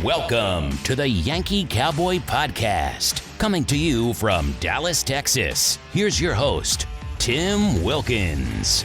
Welcome to the Yankee Cowboy Podcast, coming to you from Dallas, Texas. Here's your host, Tim Wilkins.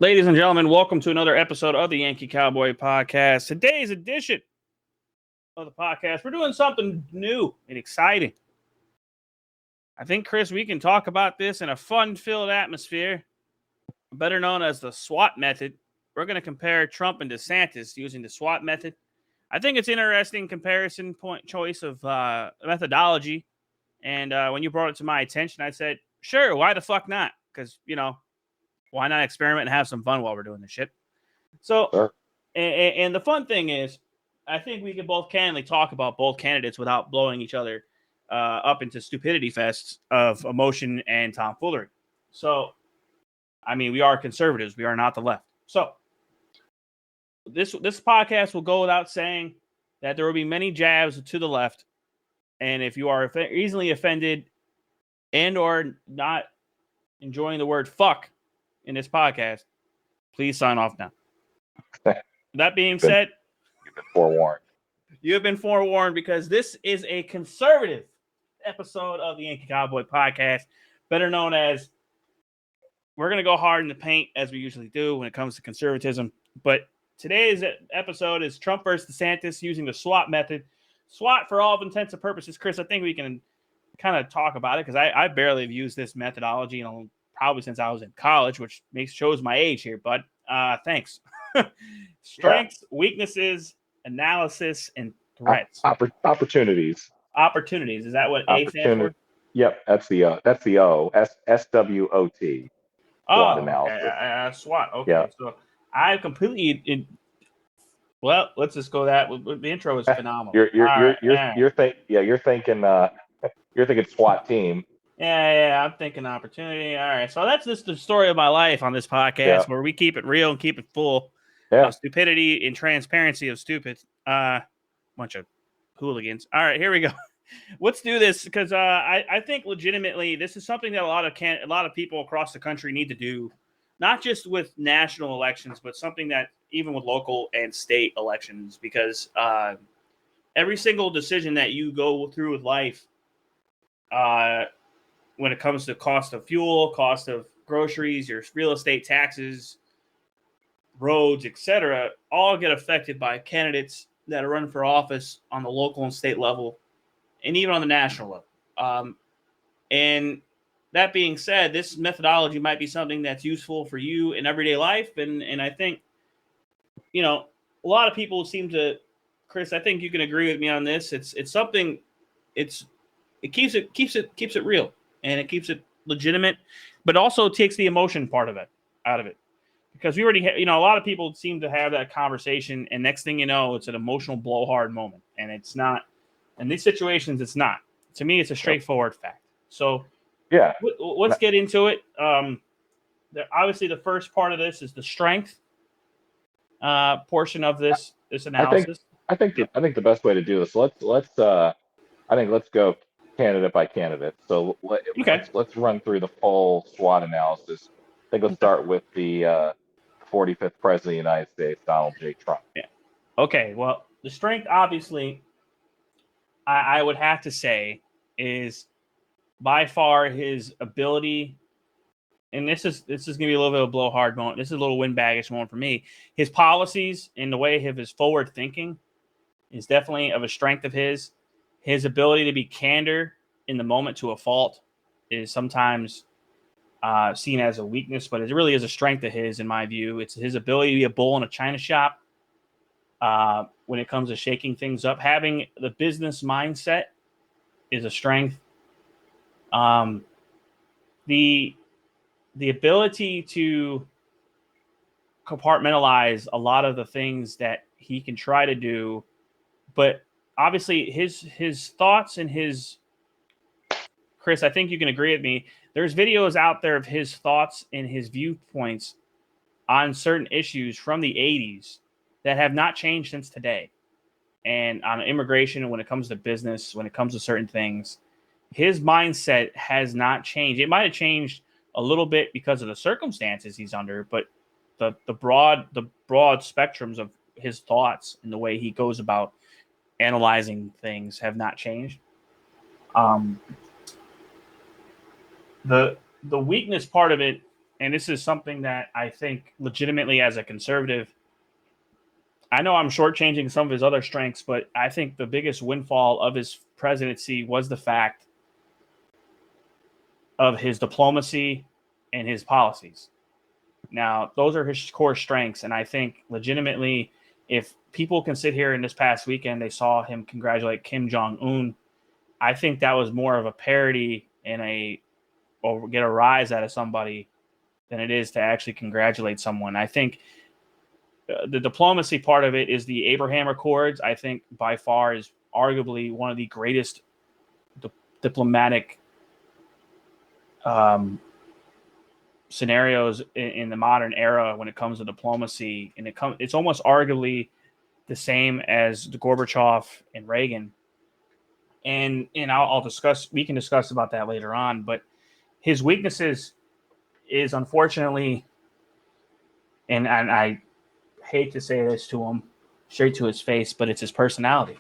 Ladies and gentlemen, welcome to another episode of the Yankee Cowboy Podcast. Today's edition of the podcast, we're doing something new and exciting. I think, Chris, we can talk about this in a fun-filled atmosphere, better known as the SWOT method. We're going to compare Trump and DeSantis using the SWOT method. I think it's interesting comparison point choice of methodology. And when you brought it to my attention, I said, sure, why the fuck not? Because, why not experiment and have some fun while we're doing this shit? So, sure. And the fun thing is, I think we can both candidly talk about both candidates without blowing each other up into stupidity fests of emotion and tomfoolery. So, I mean, we are conservatives. We are not the left. So, this podcast will go without saying that there will be many jabs to the left. And if you are easily offended and or not enjoying the word fuck in this podcast, please sign off now. That being said, you've been forewarned. You have been forewarned because this is a conservative episode of the Yankee Cowboy Podcast, better known as we're going to go hard in the paint as we usually do when it comes to conservatism. But today's episode is Trump versus DeSantis using the SWOT method. SWOT, for all intents and purposes, Chris, I think we can kind of talk about it because I barely have used this methodology probably since I was in college, which shows my age here, but thanks. Strengths, weaknesses, analysis, and threats. Opportunities. Opportunities. Is that what A stands for? Yep, that's the O. SWOT. SWOT analysis. SWOT. Okay, yeah. So I completely. Well, let's just go that. The intro is phenomenal. You're thinking SWAT team. Yeah, I'm thinking opportunity. All right, so that's just the story of my life on this podcast, where we keep it real and keep it full of stupidity and transparency of stupid. Bunch of hooligans. All right, here we go. Let's do this because I think legitimately this is something that a lot of people across the country need to do, not just with national elections, but something that even with local and state elections, because every single decision that you go through with life, when it comes to cost of fuel, cost of groceries, your real estate taxes, roads, etc., all get affected by candidates that are running for office on the local and state level, and even on the national level. And that being said, this methodology might be something that's useful for you in everyday life. And I think, a lot of people seem to, Chris, I think you can agree with me on this. It's something, it keeps it real. And it keeps it legitimate, but also takes the emotion part of it out of it. Because we already a lot of people seem to have that conversation, and next thing you know, it's an emotional blowhard moment. And it's not. In these situations, it's not. To me, it's a straightforward fact. So, yeah, let's get into it. Obviously, the first part of this is the strength portion of this analysis. I think the best way to do this. Let's go candidate by candidate. So let's run through the full SWOT analysis. I think let's start with the 45th President of the United States, Donald J. Trump. Yeah. Okay. Well, the strength, obviously, I would have to say, is by far his ability. And this is going to be a little bit of a blowhard moment. This is a little windbaggish moment for me. His policies and the way of his forward thinking is definitely of a strength of his. His ability to be candor in the moment to a fault is sometimes seen as a weakness, but it really is a strength of his, in my view. It's his ability to be a bull in a china shop when it comes to shaking things up. Having the business mindset is a strength. The ability to compartmentalize a lot of the things that he can try to do, but obviously his thoughts and his Chris, I think you can agree with me. There's videos out there of his thoughts and his viewpoints on certain issues from the 80s that have not changed since today. And on immigration, when it comes to business, when it comes to certain things, his mindset has not changed. It might have changed a little bit because of the circumstances he's under, but the broad spectrums of his thoughts and the way he goes about analyzing things have not changed. The weakness part of it, and this is something that I think legitimately as a conservative, I know I'm shortchanging some of his other strengths, but I think the biggest windfall of his presidency was the fact of his diplomacy and his policies. Now, those are his core strengths, and I think legitimately, if people can sit here in this past weekend, they saw him congratulate Kim Jong-un, I think that was more of a parody and or get a rise out of somebody than it is to actually congratulate someone. I think the diplomacy part of it is the Abraham Accords. I think by far is arguably one of the greatest diplomatic scenarios in the modern era when it comes to diplomacy, and it's almost arguably the same as the Gorbachev and Reagan. And we can discuss about that later on, but his weaknesses is unfortunately, and I hate to say this to him straight to his face, but it's his personality,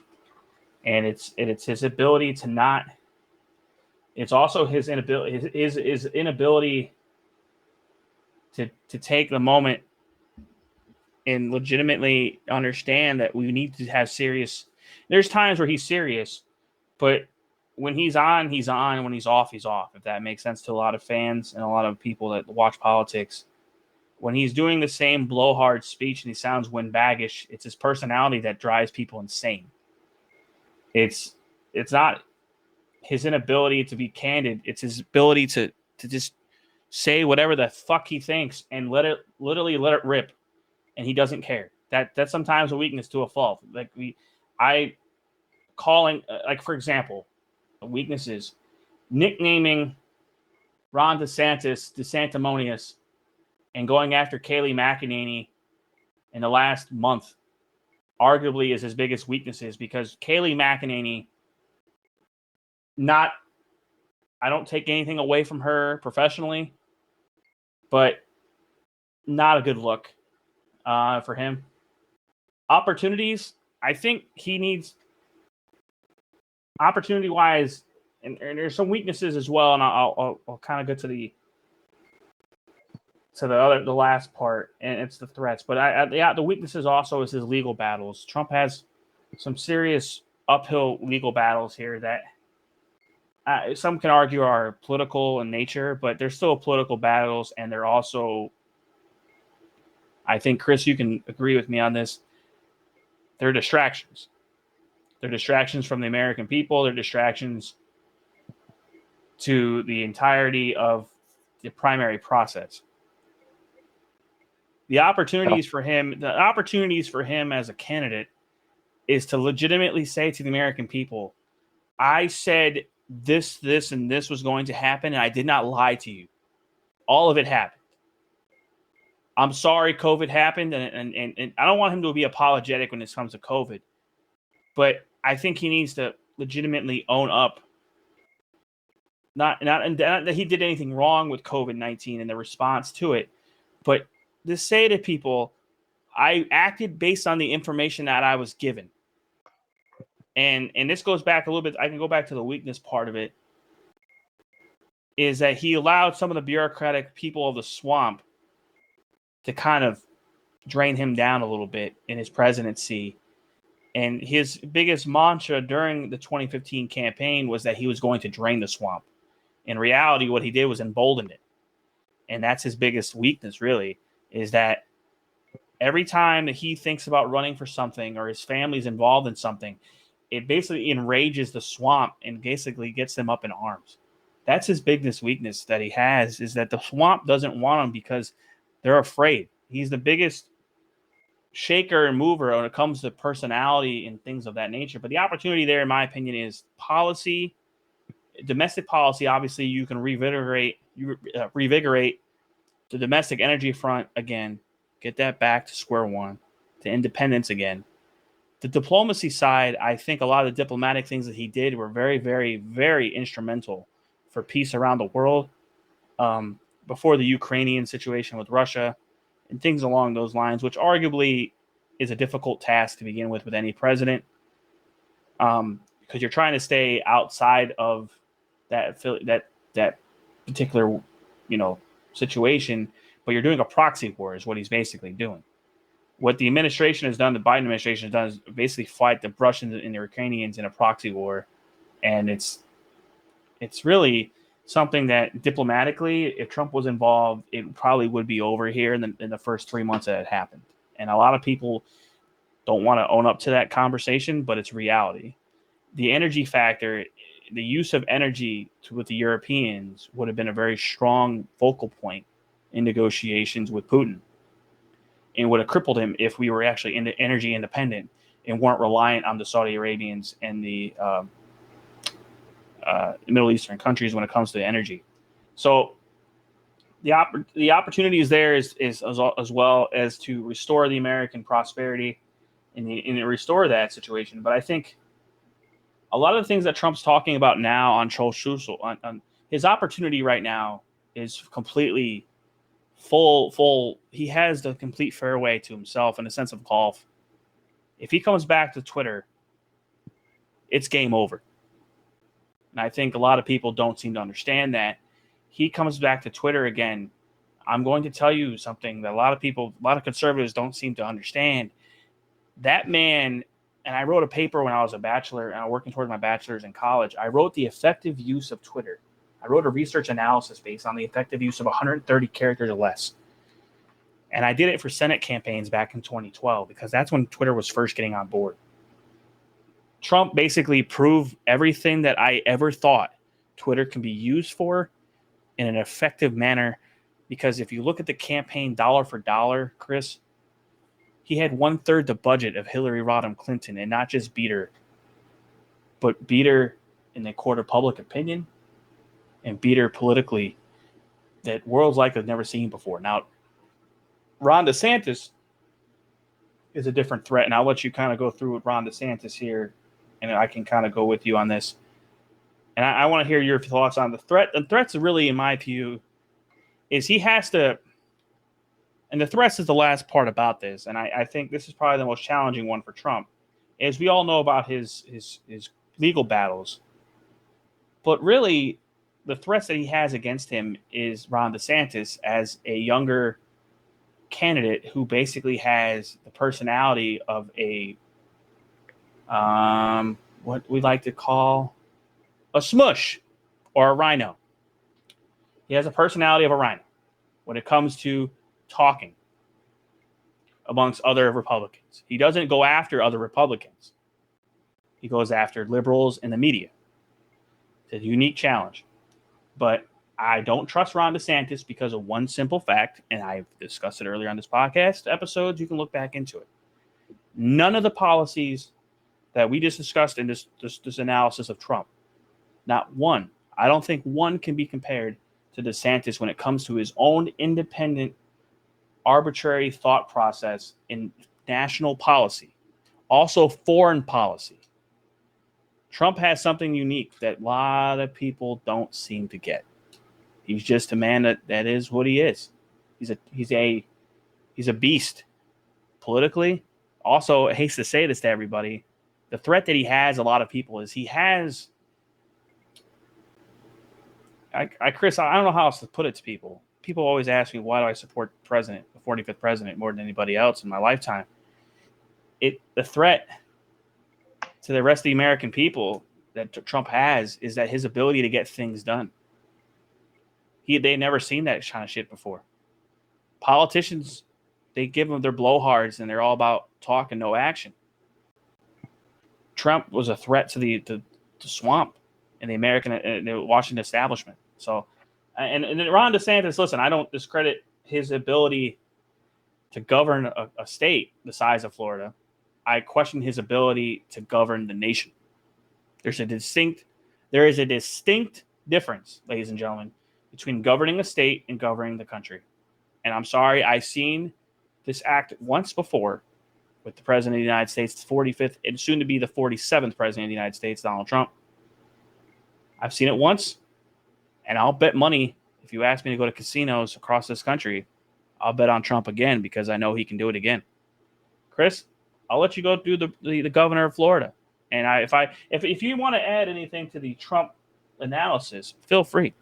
and it's his ability to not. It's also his inability to take the moment and legitimately understand that we need to have serious. There's times where he's serious, but when he's on, he's on, and when he's off, he's off. If that makes sense to a lot of fans and a lot of people that watch politics. When he's doing the same blowhard speech and he sounds windbaggish, it's his personality that drives people insane. It's not his inability to be candid. It's his ability to just say whatever the fuck he thinks and let it rip, and he doesn't care. That's sometimes a weakness to a fault. Like for example, a weakness is nicknaming Ron DeSantis DeSantimonious and going after Kayleigh McEnany in the last month arguably is his biggest weaknesses, because Kayleigh McEnany, I don't take anything away from her professionally, but not a good look for him. Opportunities, I think he needs opportunity-wise, and there's some weaknesses as well, and I'll kind of go to the last part, and it's the threats. But the weaknesses also is his legal battles. Trump has some serious uphill legal battles here that some can argue are political in nature, but they're still political battles, and they're also, I think, Chris, you can agree with me on this, they're distractions. They're distractions from the American people. They're distractions to the entirety of the primary process. The opportunities for him as a candidate is to legitimately say to the American people, I said this, and this was going to happen, and I did not lie to you. All of it happened. I'm sorry COVID happened, and I don't want him to be apologetic when it comes to COVID, but I think he needs to legitimately own up. Not that he did anything wrong with COVID-19 and the response to it, but to say to people, I acted based on the information that I was given. And this goes back a little bit. I can go back to the weakness part of it, is that he allowed some of the bureaucratic people of the swamp to kind of drain him down a little bit in his presidency. And his biggest mantra during the 2015 campaign was that he was going to drain the swamp. In reality, what he did was embolden it. And that's his biggest weakness, really, is that every time that he thinks about running for something or his family's involved in something, it basically enrages the swamp and basically gets them up in arms. That's his biggest weakness that he has, is that the swamp doesn't want him because they're afraid. He's the biggest shaker and mover when it comes to personality and things of that nature. But the opportunity there, in my opinion, is policy. domestic policy, obviously, you can revigorate the domestic energy front again, get that back to square one, to independence again. The diplomacy side, I think a lot of the diplomatic things that he did were very, very, very instrumental for peace around the world. Before the Ukrainian situation with Russia and things along those lines, which arguably is a difficult task to begin with any president, because you're trying to stay outside of that particular, situation, but you're doing a proxy war is what he's basically doing. What the administration has done, the Biden administration has done, is basically fight the Russians and the Ukrainians in a proxy war, and it's really something that diplomatically, if Trump was involved, it probably would be over here in the first 3 months that it happened. And a lot of people don't want to own up to that conversation, but it's reality. The energy factor, the use of energy with the Europeans would have been a very strong focal point in negotiations with Putin, and would have crippled him if we were actually energy independent and weren't reliant on the Saudi Arabians and the Middle Eastern countries when it comes to energy. So the opportunity is there is as well as to restore the American prosperity and restore that situation. But I think a lot of the things that Trump's talking about now on on his opportunity right now is completely full. He has the complete fairway to himself in the sense of golf. If he comes back to Twitter, it's game over. And I think a lot of people don't seem to understand that. He comes back to Twitter again. I'm going to tell you something that a lot of conservatives don't seem to understand. That man, and I wrote a paper when I was a bachelor and I was working towards my bachelor's in college. I wrote the effective use of Twitter. I wrote a research analysis based on the effective use of 130 characters or less. And I did it for Senate campaigns back in 2012 because that's when Twitter was first getting on board. Trump basically proved everything that I ever thought Twitter can be used for in an effective manner. Because if you look at the campaign dollar for dollar, Chris, he had 1/3 the budget of Hillary Rodham Clinton, and not just beat her, but beat her in the court of public opinion and beat her politically that worlds like have never seen before. Now, Ron DeSantis is a different threat, and I'll let you kind of go through with Ron DeSantis here, and I can kind of go with you on this. And I want to hear your thoughts on the threat. The threat's really, in my view, is he has to, and the threats is the last part about this, and I think this is probably the most challenging one for Trump, is we all know about his legal battles. But really, the threats that he has against him is Ron DeSantis as a younger candidate who basically has the personality of a what we like to call a smush or a rhino. He has a personality of a rhino when it comes to talking amongst other Republicans. He doesn't go after other Republicans. He goes after liberals and the media. It's a unique challenge. But I don't trust Ron DeSantis because of one simple fact, and I've discussed it earlier on this podcast episodes. You can look back into it. None of the policies that we just discussed in this analysis of Trump, not one, I don't think one can be compared to DeSantis when it comes to his own independent, arbitrary thought process in national policy, also foreign policy. Trump has something unique that a lot of people don't seem to get. He's just a man that is what he is. He's a beast politically. Also, I hate to say this to everybody, the threat that he has a lot of people is he has. Chris, I don't know how else to put it to people. People always ask me, why do I support the 45th president, more than anybody else in my lifetime? The threat to the rest of the American people that Trump has is that his ability to get things done. They never seen that kind of shit before. Politicians, they give them their blowhards and they're all about talk and no action. Trump was a threat to the swamp and the Washington establishment. So, and Ron DeSantis, listen, I don't discredit his ability to govern a state the size of Florida. I question his ability to govern the nation. There's a distinct There is a distinct difference, ladies and gentlemen, between governing a state and governing the country. And I'm sorry, I've seen this act once before with the President of the United States, the 45th and soon to be the 47th President of the United States, Donald Trump. I've seen it once, and I'll bet money, if you ask me to go to casinos across this country, I'll bet on Trump again because I know he can do it again. Chris, I'll let you go do the governor of Florida. And if you want to add anything to the Trump analysis, feel free.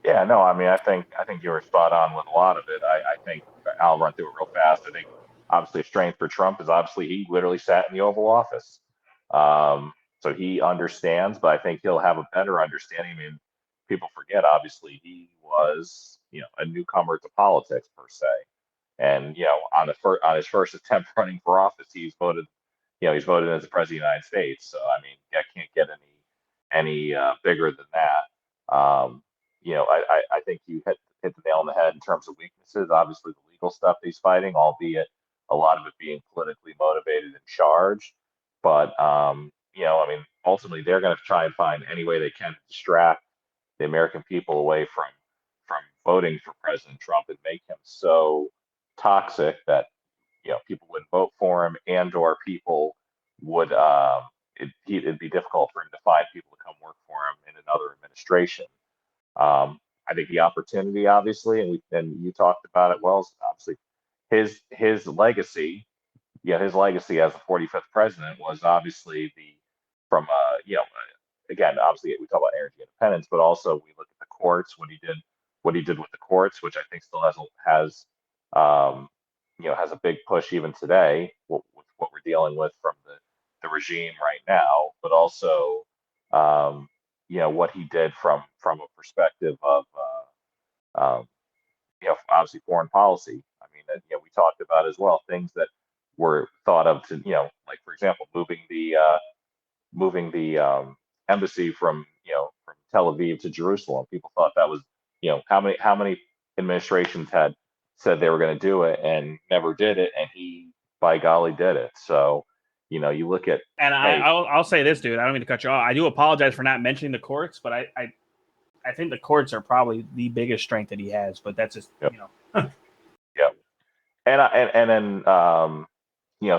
Yeah, no, I mean, I think you were spot on with a lot of it. I think I'll run through it real fast. I think obviously a strength for Trump is obviously he literally sat in the Oval Office. So he understands, but I think he'll have a better understanding. I mean, people forget, obviously, he was, a newcomer to politics per se. And, on his first attempt running for office, he's voted as the president of the United States. So, I mean, that can't get any bigger than that. I think you hit the nail on the head in terms of weaknesses. Obviously, the legal stuff he's fighting, albeit a lot of it being politically motivated and charged. But, ultimately, they're going to try and find any way they can to distract the American people away from voting for President Trump and make him so toxic that people wouldn't vote for him, and/or people would it'd be difficult for him to find people to come work for him in another administration. I think the opportunity, obviously, and you talked about it well, obviously his legacy. His legacy as the 45th president was obviously again, obviously we talk about energy independence, but also we look at the courts, what he did with the courts, which I think still has a big push even today with what we're dealing with from the regime right now, but also what he did from a perspective of obviously foreign policy. I mean, we talked about as well things that were thought of to like, for example, moving the embassy from Tel Aviv to Jerusalem. People thought that was how many administrations had said they were going to do it and never did it, and he, by golly, did it. So you look at, and I'll say this, dude. I don't mean to cut you off. I do apologize for not mentioning the courts, but I think the courts are probably the biggest strength that he has. But that's just Yep. And then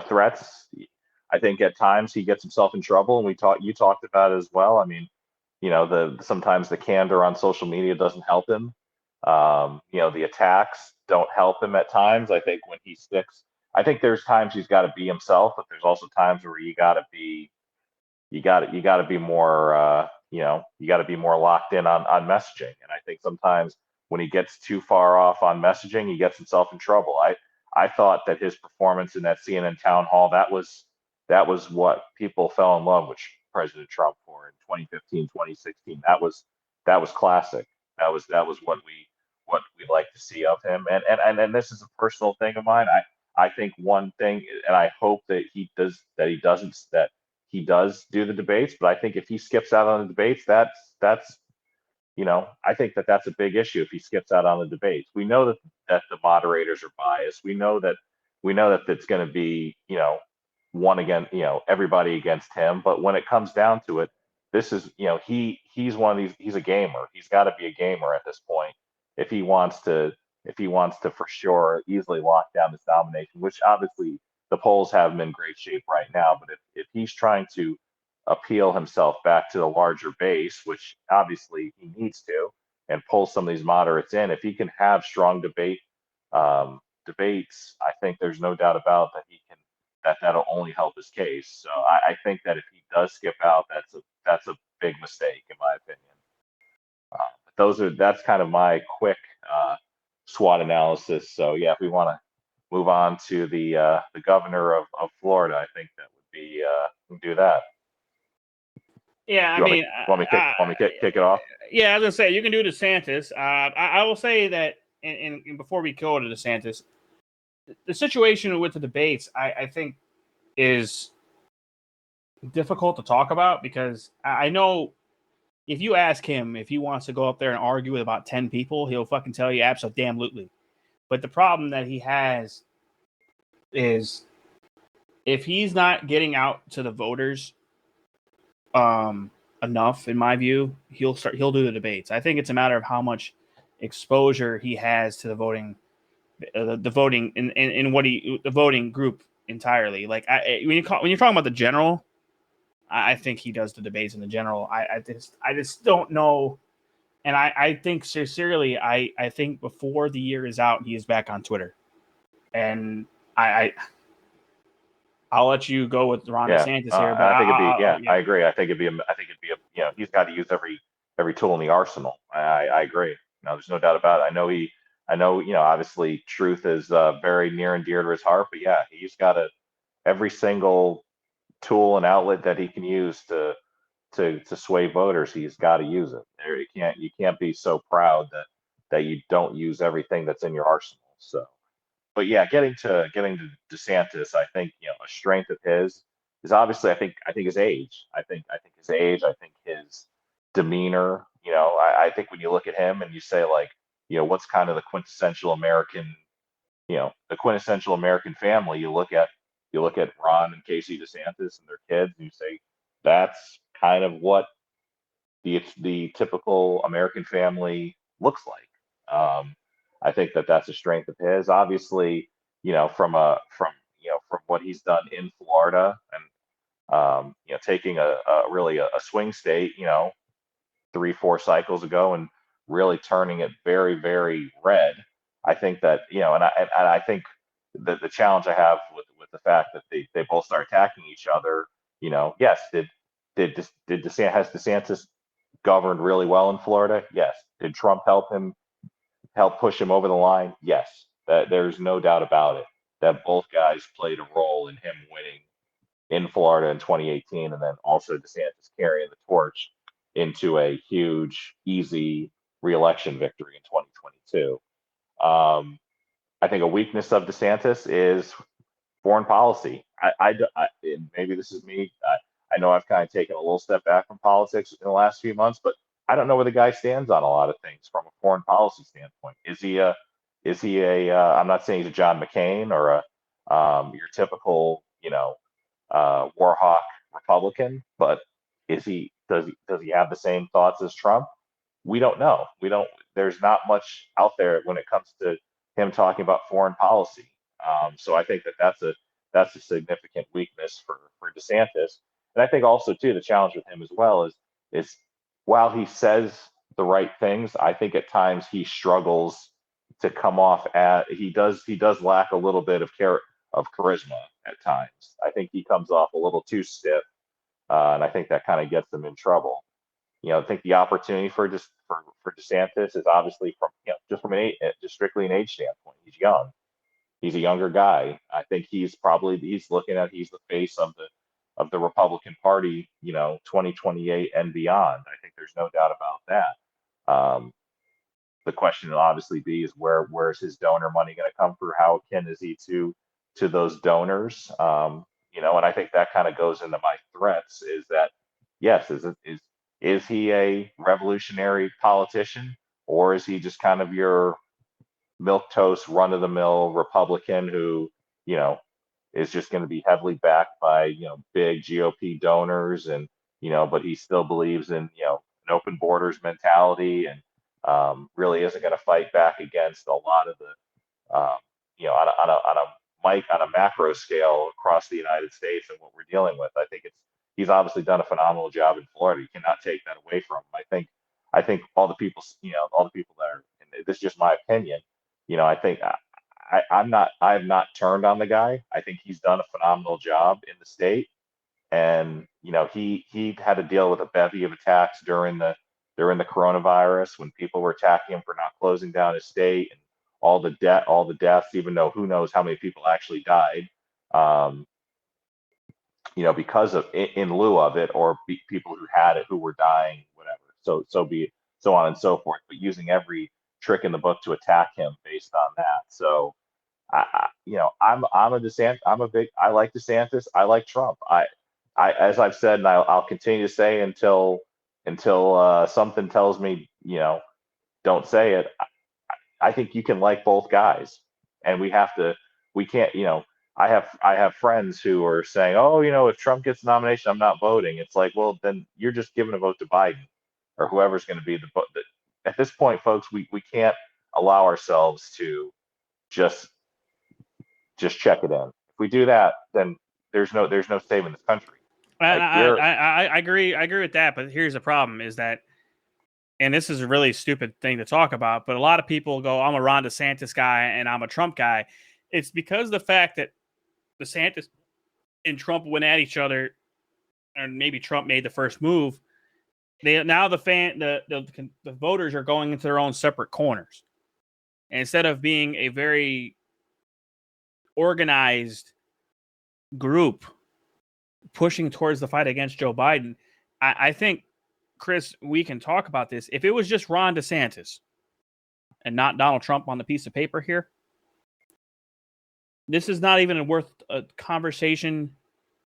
threats. I think at times he gets himself in trouble, and you talked about it as well. I mean, sometimes the candor on social media doesn't help him. The attacks don't help him at times. I think when he sticks, I think there's times he's got to be himself, but there's also times where you got to be more, you got to be more locked in on messaging. And I think sometimes when he gets too far off on messaging, he gets himself in trouble. I thought that his performance in that CNN town hall, that was what people fell in love with President Trump for in 2015, 2016. That was classic. That was what we like to see of him. And this is a personal thing of mine. I think one thing, and I hope that he does do the debates, but I think if he skips out on the debates, that's I think that's a big issue if he skips out on the debates. We know that the moderators are biased. We know that it's going to be, one against, everybody against him. But when it comes down to it, this is, he's one of these, he's a gamer. He's got to be a gamer at this point if he wants to for sure easily lock down this nomination, which obviously the polls have him in great shape right now. But if he's trying to appeal himself back to the larger base, which obviously he needs to, and pull some of these moderates in, if he can have strong debates, I think there's no doubt about that'll only help his case. So I think that if he does skip out, that's a big mistake in my opinion. That's kind of my quick SWOT analysis. So yeah, if we want to move on to the governor of Florida, I think that would be we can do that. Yeah, want me to kick it off? Yeah, I was gonna say you can do DeSantis. I will say that, and before we go to DeSantis, the situation with the debates, I think, is difficult to talk about because I know if you ask him if he wants to go up there and argue with about 10 people, he'll fucking tell you absolutely. But the problem that he has is if he's not getting out to the voters, enough, in my view, he'll do the debates. I think it's a matter of how much exposure he has to the voting, the voting in what the voting group entirely. Like when you're talking about the general, I think he does the debates in the general. I just don't know. And I think sincerely, I think before the year is out, he is back on Twitter. And I'll let you go with Ron DeSantis here, but I think I agree. I think it'd be he's got to use every tool in the arsenal. I agree. No, there's no doubt about it. I know, obviously truth is very near and dear to his heart, but yeah, he's got every single tool and outlet that he can use to sway voters. He's got to use it. You can't be so proud that you don't use everything that's in your arsenal. So. But yeah, getting to DeSantis, I think a strength of his is obviously I think his age. I think his age. I think his demeanor. I think when you look at him and you say like, what's kind of the quintessential American, the quintessential American family. You look at Ron and Casey DeSantis and their kids, and you say that's kind of what the typical American family looks like. I think that's a strength of his. Obviously, from what he's done in Florida and taking a really a swing state, 3-4 cycles ago and really turning it very, very red. I think that and I think the challenge I have with the fact that they both start attacking each other. Yes, has DeSantis governed really well in Florida? Yes. Did Trump help push him over the line? Yes. There's no doubt about it that both guys played a role in him winning in Florida in 2018, and then also DeSantis carrying the torch into a huge, easy reelection victory in 2022. I think a weakness of DeSantis is foreign policy. Maybe this is me. I know I've kind of taken a little step back from politics in the last few months, but I don't know where the guy stands on a lot of things from a foreign policy standpoint. Is he a I'm not saying he's a John McCain or your typical, war hawk Republican, but does he have the same thoughts as Trump? We don't know. There's not much out there when it comes to him talking about foreign policy. So I think that's a significant weakness for DeSantis. And I think also too, the challenge with him as well is while he says the right things, I think at times he struggles to come off he does lack a little bit of charisma at times. I think he comes off a little too stiff, and I think that kind of gets him in trouble. I think the opportunity for DeSantis is obviously from just strictly an age standpoint. He's young. He's a younger guy. I think he's looking at he's the face of the Republican Party, 2028 and beyond. I think there's no doubt about that. The question will obviously be is where's his donor money going to come from? How akin is he to those donors? And I think that kind of goes into my threats is that yes, is he a revolutionary politician, or is he just kind of your milquetoast run-of-the-mill Republican who is just going to be heavily backed by big GOP donors and but he still believes in an open borders mentality and really isn't going to fight back against a lot of the on a macro scale across the United States and what we're dealing with. I think he's obviously done a phenomenal job in Florida. You cannot take that away from him. I think all the people that are, and this is just my opinion, I think I have not turned on the guy. I think he's done a phenomenal job in the state. And, he had to deal with a bevy of attacks during the coronavirus when people were attacking him for not closing down his state and all the deaths, even though who knows how many people actually died, because of in lieu of it, or people who had it who were dying, whatever. So be it, so on and so forth. But using every trick in the book to attack him based on that. So I'm a DeSantis. I like DeSantis. I like Trump. I as I've said, and I'll continue to say until something tells me don't say it. I think you can like both guys, and we can't I have friends who are saying, oh, if Trump gets the nomination, I'm not voting. It's like, well, then you're just giving a vote to Biden or whoever's going to be the vote. At this point, folks, we can't allow ourselves to just check it in. If we do that, then there's no saving this country. Like I agree. I agree with that. But here's the problem: is that, and this is a really stupid thing to talk about, but a lot of people go, "I'm a Ron DeSantis guy and I'm a Trump guy." It's because of the fact that DeSantis and Trump went at each other, and maybe Trump made the first move. The voters are going into their own separate corners, and instead of being a very organized group pushing towards the fight against Joe Biden. I think, Chris, we can talk about this. If it was just Ron DeSantis and not Donald Trump on the piece of paper here, this is not even worth a conversation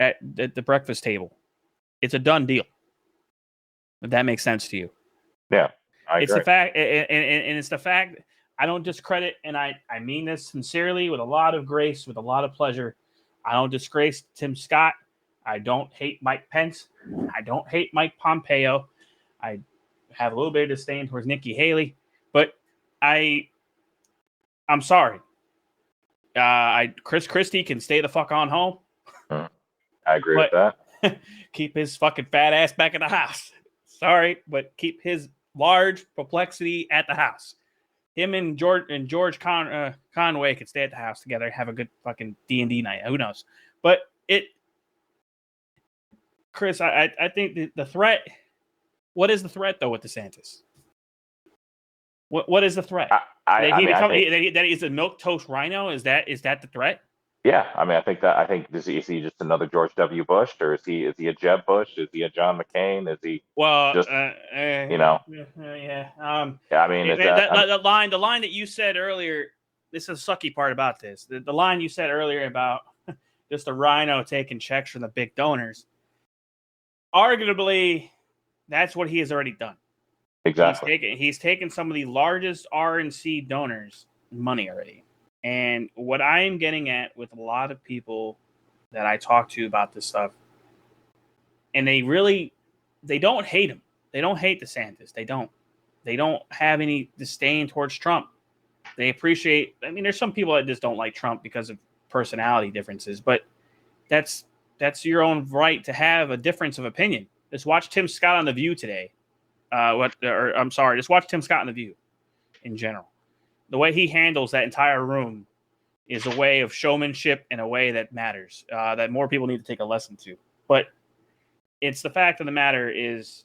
at the breakfast table. It's a done deal. If that makes sense to you. Yeah, I agree. It's the fact, and it's the fact, I don't discredit, and I mean this sincerely with a lot of grace, with a lot of pleasure. I don't disgrace Tim Scott. I don't hate Mike Pence. I don't hate Mike Pompeo. I have a little bit of disdain towards Nikki Haley, but I'm sorry. Chris Christie can stay the fuck on home. I agree with that. Keep his fucking fat ass back in the house. Sorry, but keep his large perplexity at the house. Him and George Conway could stay at the house together and have a good fucking D&D night. Who knows? But Chris, I think the threat. What is the threat though with DeSantis? What is the threat? That he's a milquetoast rhino. Is that the threat? Yeah, I think is he just another George W. Bush, or is he a Jeb Bush? Is he a John McCain? Is he just yeah. I mean, the line that you said earlier. This is the sucky part about this. The line you said earlier about just a rhino taking checks from the big donors. Arguably, that's what he has already done. Exactly. He's taken some of the largest RNC donors' money already. And what I am getting at with a lot of people that I talk to about this stuff, and they don't hate him. They don't hate DeSantis. They don't have any disdain towards Trump. They appreciate, there's some people that just don't like Trump because of personality differences, but that's your own right to have a difference of opinion. Just watch Tim Scott on The View today. Just watch Tim Scott on The View in general. The way he handles that entire room is a way of showmanship in a way that matters, that more people need to take a lesson to. But it's the fact of the matter is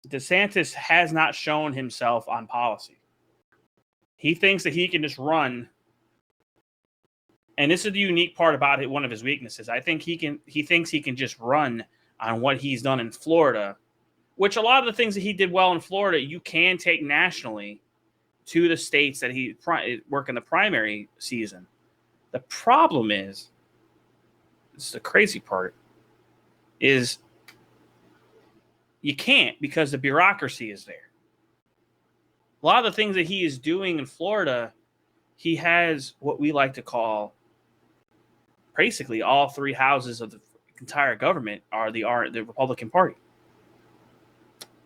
DeSantis has not shown himself on policy. He thinks that he can just run. And this is the unique part about it, one of his weaknesses. I think he thinks he can just run on what he's done in Florida, which a lot of the things that he did well in Florida, you can take nationally to the states that he work in the primary season. The problem is, this is the crazy part, is you can't because the bureaucracy is there. A lot of the things that he is doing in Florida, he has what we like to call basically all three houses of the entire government are the Republican Party.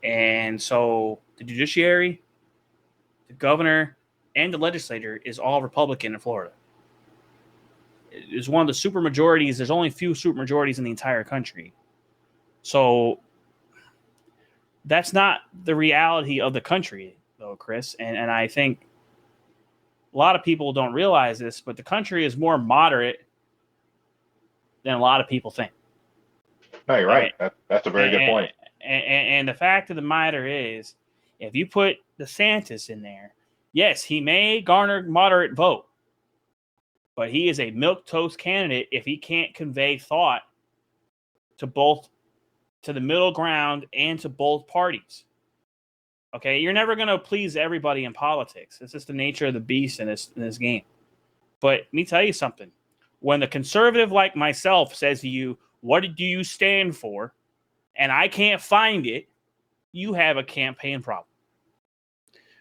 And so the judiciary, the governor, and the legislature is all Republican in Florida. It's one of the super majorities. There's only a few super majorities in the entire country. So that's not the reality of the country, though, Chris. And I think a lot of people don't realize this, but the country is more moderate than a lot of people think. No, you're right. That's a very good point. And the fact of the matter is, if you put DeSantis in there, yes, he may garner moderate vote, but he is a milquetoast candidate if he can't convey thought to the middle ground and to both parties. Okay, you're never going to please everybody in politics. It's just the nature of the beast in this game. But let me tell you something. When the conservative like myself says to you, "What do you stand for?" and I can't find it, you have a campaign problem.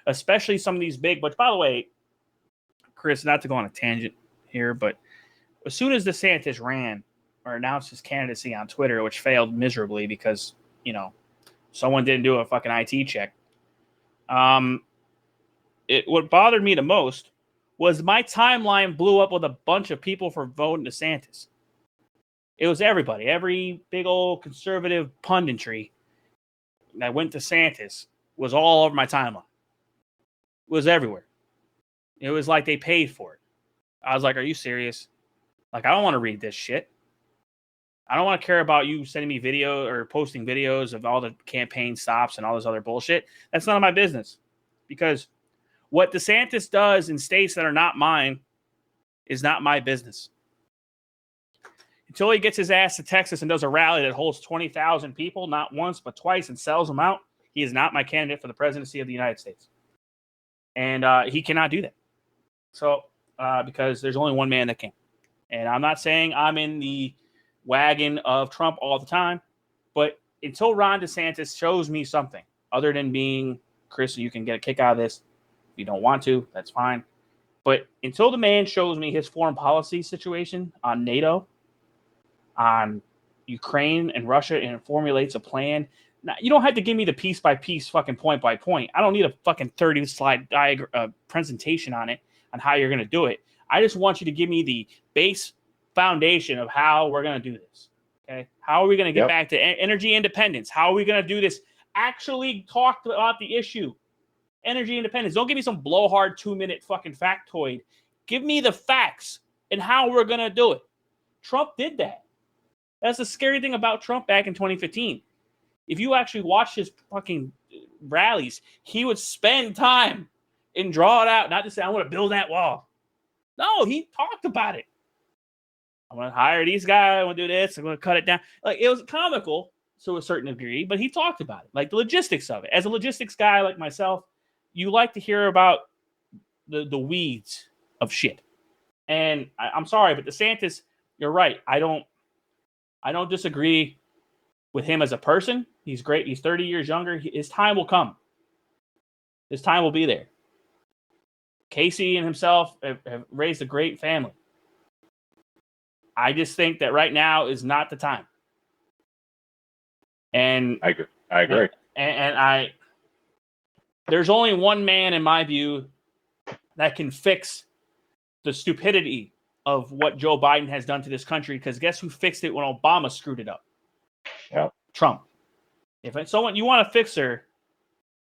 Especially some of these big, but by the way, Chris, not to go on a tangent here, but as soon as DeSantis ran or announced his candidacy on Twitter, which failed miserably because, someone didn't do a fucking IT check. What bothered me the most was my timeline blew up with a bunch of people for voting DeSantis. It was everybody, every big old conservative punditry that went DeSantis was all over my timeline. It was everywhere. It was like they paid for it. I was like, are you serious? Like, I don't want to read this shit. I don't want to care about you sending me video or posting videos of all the campaign stops and all this other bullshit. That's none of my business. Because what DeSantis does in states that are not mine is not my business. Until he gets his ass to Texas and does a rally that holds 20,000 people, not once but twice, and sells them out, he is not my candidate for the presidency of the United States. And he cannot do that. So, because there's only one man that can. And I'm not saying I'm in the wagon of Trump all the time, but until Ron DeSantis shows me something other than being, Chris, you can get a kick out of this. If you don't want to, that's fine. But until the man shows me his foreign policy situation on NATO, on Ukraine and Russia, and formulates a plan. Now, you don't have to give me the piece by piece, fucking point by point. I don't need a fucking 30-slide presentation on it, on how you're going to do it. I just want you to give me the base foundation of how we're going to do this. Okay, how are we going to get back to energy independence? How are we going to do this? Actually talk about the issue. Energy independence. Don't give me some blowhard 2-minute fucking factoid. Give me the facts and how we're going to do it. Trump did that. That's the scary thing about Trump back in 2015. If you actually watch his fucking rallies, he would spend time and draw it out. Not to say, I want to build that wall. No, he talked about it. I'm going to hire these guys. I'm going to do this. I'm going to cut it down. Like, it was comical to a certain degree, but he talked about it. Like the logistics of it. As a logistics guy like myself, you like to hear about the weeds of shit. And I'm sorry, but DeSantis, you're right. I don't disagree with him as a person. He's great. He's 30 years younger. His time will come. His time will be there. Casey and himself have raised a great family. I just think that right now is not the time. And I agree. And there's only one man, in my view, that can fix the stupidity of what Joe Biden has done to this country. Because guess who fixed it when Obama screwed it up? Yeah, Trump. If it's someone you want to fix her,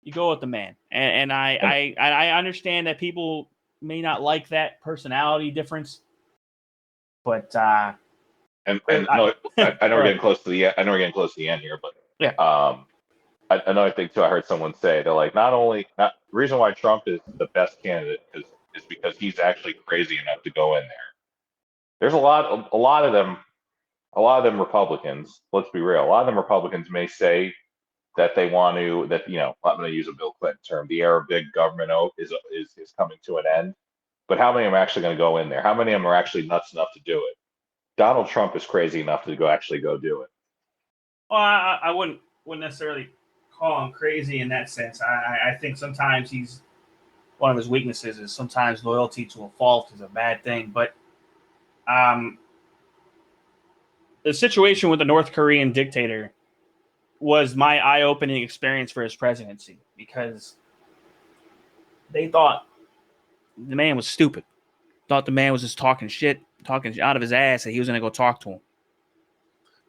you go with the man. And I understand that people may not like that personality difference, but I know we're getting close to the end here, but yeah. Another thing too, I heard someone say they're like, the reason why Trump is the best candidate is because he's actually crazy enough to go in there. There's a lot of them Republicans. Let's be real. A lot of them Republicans may say that they want to, I'm going to use a Bill Clinton term, the era of big government is coming to an end. But how many of them are actually going to go in there? How many of them are actually nuts enough to do it? Donald Trump is crazy enough to go do it. Well, I wouldn't necessarily call him crazy in that sense. I think sometimes one of his weaknesses is sometimes loyalty to a fault is a bad thing. But the situation with the North Korean dictator was my eye-opening experience for his presidency, because they thought the man was stupid. Thought the man was just talking shit, talking out of his ass, and he was going to go talk to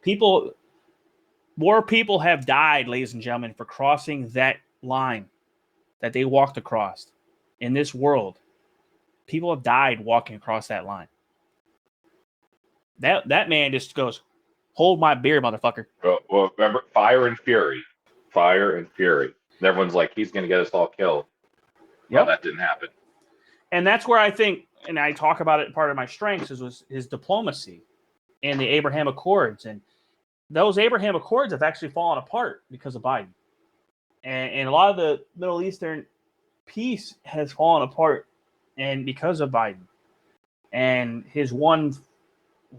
him. More people have died, ladies and gentlemen, for crossing that line that they walked across in this world. People have died walking across that line. That man just goes, hold my beer, motherfucker. Well, remember, fire and fury. And everyone's like, he's going to get us all killed. Well, that didn't happen. And that's where I think, and I talk about it, part of my strengths was his diplomacy and the Abraham Accords. And those Abraham Accords have actually fallen apart because of Biden. And a lot of the Middle Eastern peace has fallen apart and because of Biden and his one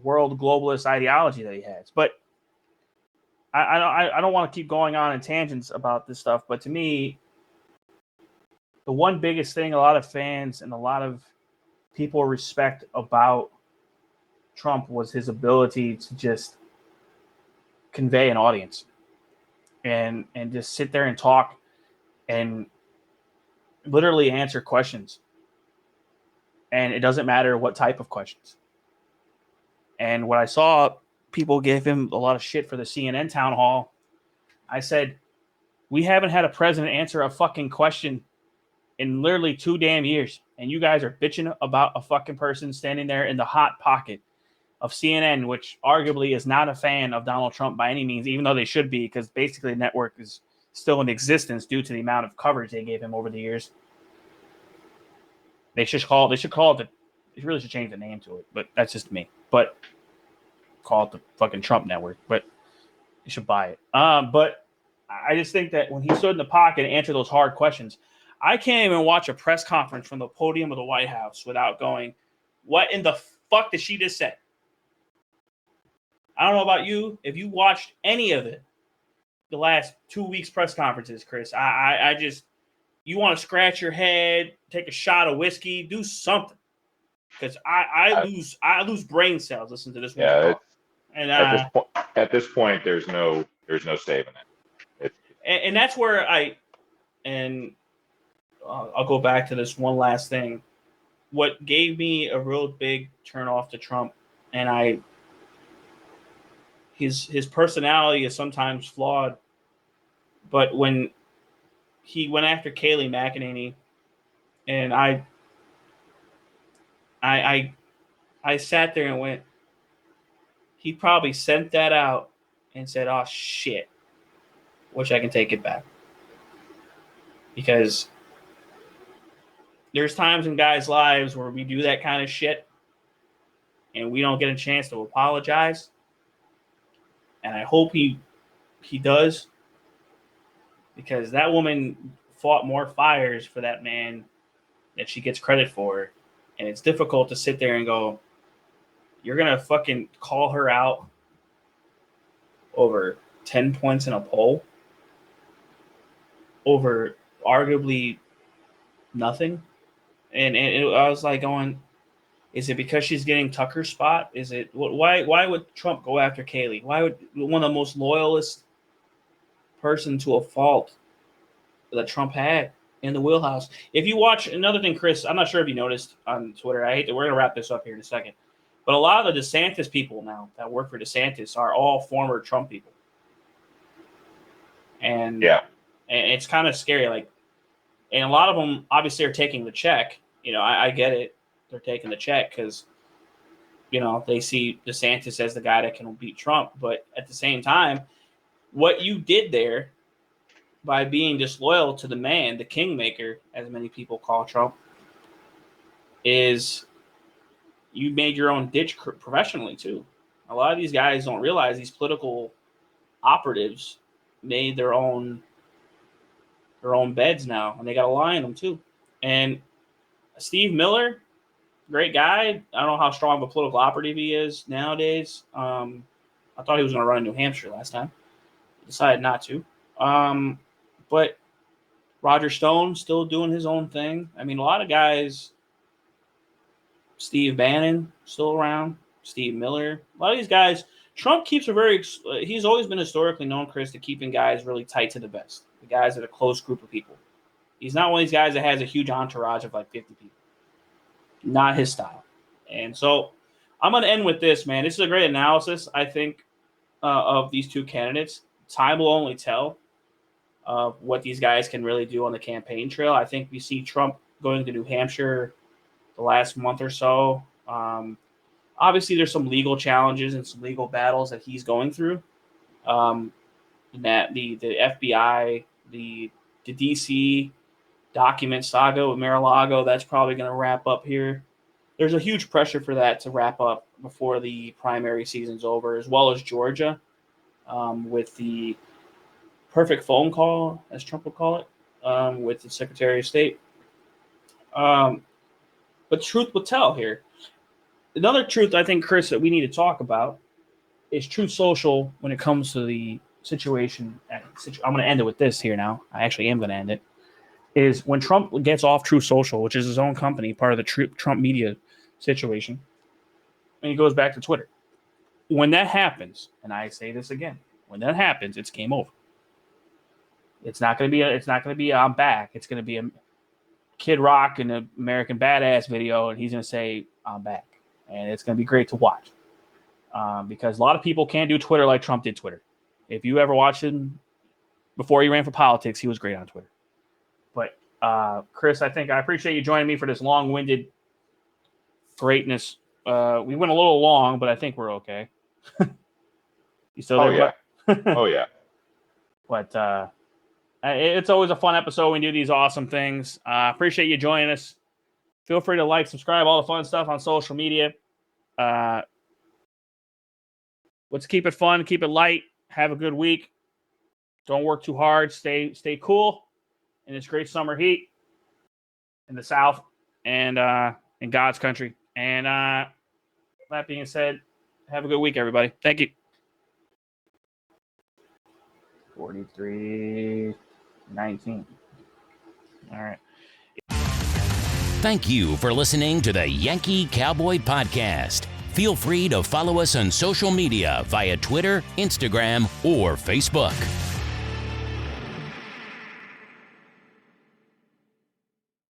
world globalist ideology that he has. But I don't want to keep going on in tangents about this stuff, but to me, the one biggest thing a lot of fans and a lot of people respect about Trump was his ability to just convey an audience and just sit there and talk and literally answer questions. And it doesn't matter what type of questions. And when I saw people give him a lot of shit for the CNN town hall, I said, we haven't had a president answer a fucking question in literally 2 damn years. And you guys are bitching about a fucking person standing there in the hot pocket of CNN, which arguably is not a fan of Donald Trump by any means, even though they should be, because basically the network is still in existence due to the amount of coverage they gave him over the years. They really should change the name to it, but that's just me. But call it the fucking Trump network, but you should buy it. But I just think that when he stood in the pocket and answered those hard questions, I can't even watch a press conference from the podium of the White House without going, what in the fuck did she just say? I don't know about you. If you watched any of it, the last 2 weeks press conferences, Chris, I just, you want to scratch your head, take a shot of whiskey, do something. Because I lose brain cells listening to this one. Yeah, and at this point, there's no saving it. And that's where I'll go back to this one last thing. What gave me a real big turn off to Trump, and his personality is sometimes flawed, but when he went after Kayleigh McEnany, and I sat there and went, he probably sent that out and said, oh shit, wish I can take it back. Because there's times in guys' lives where we do that kind of shit and we don't get a chance to apologize. And I hope he does, because that woman fought more fires for that man that she gets credit for. And it's difficult to sit there and go, you're going to fucking call her out over 10 points in a poll, over arguably nothing. And I was like going, is it because she's getting Tucker's spot? Is it why would Trump go after Kayleigh? Why would one of the most loyalist person to a fault that Trump had in the wheelhouse? If you watch another thing, Chris, I'm not sure if you noticed on Twitter. We're gonna wrap this up here in a second. But a lot of the DeSantis people now that work for DeSantis are all former Trump people. And yeah, and it's kind of scary. Like, and a lot of them obviously are taking the check. You know, I get it. They're taking the check because, you know, they see DeSantis as the guy that can beat Trump. But at the same time, what you did there by being disloyal to the man, the kingmaker, as many people call Trump, is you made your own ditch professionally too. A lot of these guys don't realize these political operatives made their own beds now, and they got a lie in them too. And Steve Miller, great guy. I don't know how strong of a political operative he is nowadays. I thought he was going to run in New Hampshire last time. Decided not to. But Roger Stone still doing his own thing. I mean, a lot of guys. Steve Bannon still around. Steve Miller. A lot of these guys. Trump keeps he's always been historically known, Chris, to keeping guys really tight to the vest. The guys that are a close group of people. He's not one of these guys that has a huge entourage of like 50 people. Not his style. And so I'm going to end with this, man. This is a great analysis, I think, of these two candidates. Time will only tell what these guys can really do on the campaign trail. I think we see Trump going to New Hampshire the last month or so. Obviously, there's some legal challenges and some legal battles that he's going through. That the FBI, the DC document saga with Mar-a-Lago, that's probably going to wrap up here. There's a huge pressure for that to wrap up before the primary season's over, as well as Georgia, with the perfect phone call, as Trump would call it, with the Secretary of State. But truth will tell here. Another truth I think, Chris, that we need to talk about is Truth Social when it comes to the situation. I'm going to end it with this here now. I actually am going to end it. Is when Trump gets off Truth Social, which is his own company, part of the Trump media situation, and he goes back to Twitter. When that happens, and I say this again, when that happens, it's game over. It's not going to be I'm back. It's going to be a Kid Rock in the American Badass video, and he's going to say I'm back, and it's going to be great to watch. Because a lot of people can't do Twitter like Trump did Twitter. If you ever watched him before he ran for politics, he was great on Twitter. But Chris, I appreciate you joining me for this long-winded greatness. We went a little long, but I think we're okay. You still there? Oh yeah. But it's always a fun episode when we do these awesome things. Appreciate you joining us. Feel free to like, subscribe, all the fun stuff on social media. Let's keep it fun, keep it light. Have a good week. Don't work too hard. Stay cool in this great summer heat in the South and in God's country. And that being said, have a good week, everybody. Thank you. 43-19. All right. Thank you for listening to the Yankee Cowboy Podcast. Feel free to follow us on social media via Twitter, Instagram, or Facebook.